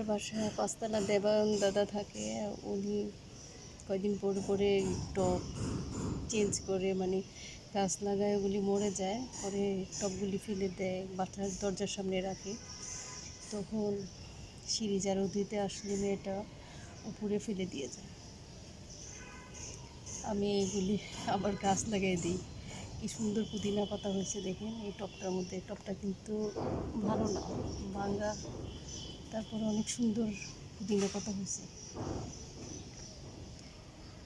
বাসায় পাঁচতলা দেবায়ন দাদা থাকে। উনি কয়দিন পরে পরে টব চেঞ্জ করে, মানে গাছ লাগায়, ওগুলি মরে যায়, পরে টবগুলি ফেলে দেয়, বাসার দরজার সামনে রাখে। তখন সিঁড়ি ঝাড়ু দিতে আসলে মেয়েটা উপরে ফেলে দিয়ে যায়। আমি এইগুলি আবার গাছ লাগাই দিই। কি সুন্দর পুদিনা পাতা হয়েছে দেখেন এই টবটার মধ্যে। টবটা কিন্তু ভালো না, ভাঙা, তারপরে অনেক সুন্দর পুদিনা পাতা হয়েছে।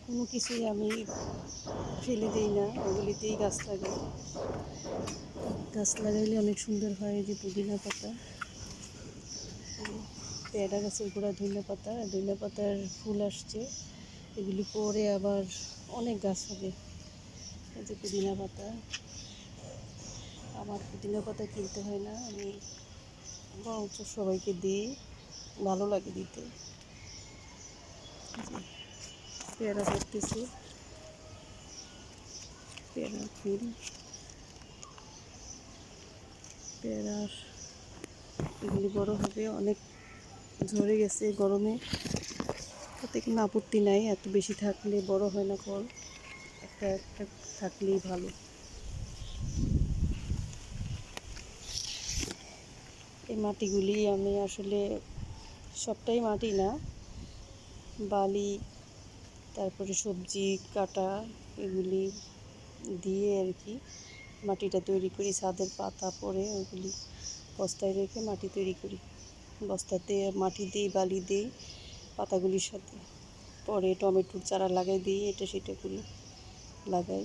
কোনো কিছুই আমি ফেলে দিই না, ওগুলিতেই গাছ লাগাই। গাছ লাগাইলে অনেক সুন্দর হয়। এই যে পুদিনা পাতা, পেয়ারা গাছের গোড়া ধনিয়া পাতা, ধনিয়া পাতার ফুল আসছে, এগুলি পরে আবার অনেক গাছ হবে। এই যে পুদিনা পাতা, আমার পুদিনা পাতা কিনতে হয় না, আমি বরঞ্চ সবাইকে দিই, ভালো লাগে দিতে। পেয়ারা ধরতেছে, পেয়ারা ফুল, পেয়ারা এগুলি বড় হবে, অনেক ঝরে গেছে গরমে, তাতে কোনো আপত্তি নাই। এত বেশি থাকলে বড় হয় না ফল, একটা একটা থাকলেই ভালো। এই মাটিগুলি আমি আসলে সবটাই মাটি না, বালি, তারপরে সবজি কাটা, এগুলি দিয়ে আর কি মাটিটা তৈরি করি। ছাদের পাতা পরে ওইগুলি বস্তায় রেখে মাটি তৈরি করি। বস্তাতে মাটি দিই, বালি দিই পাতাগুলির সাথে, পরে টমেটোর চারা লাগাই দিই, এটা সেটা করে লাগাই।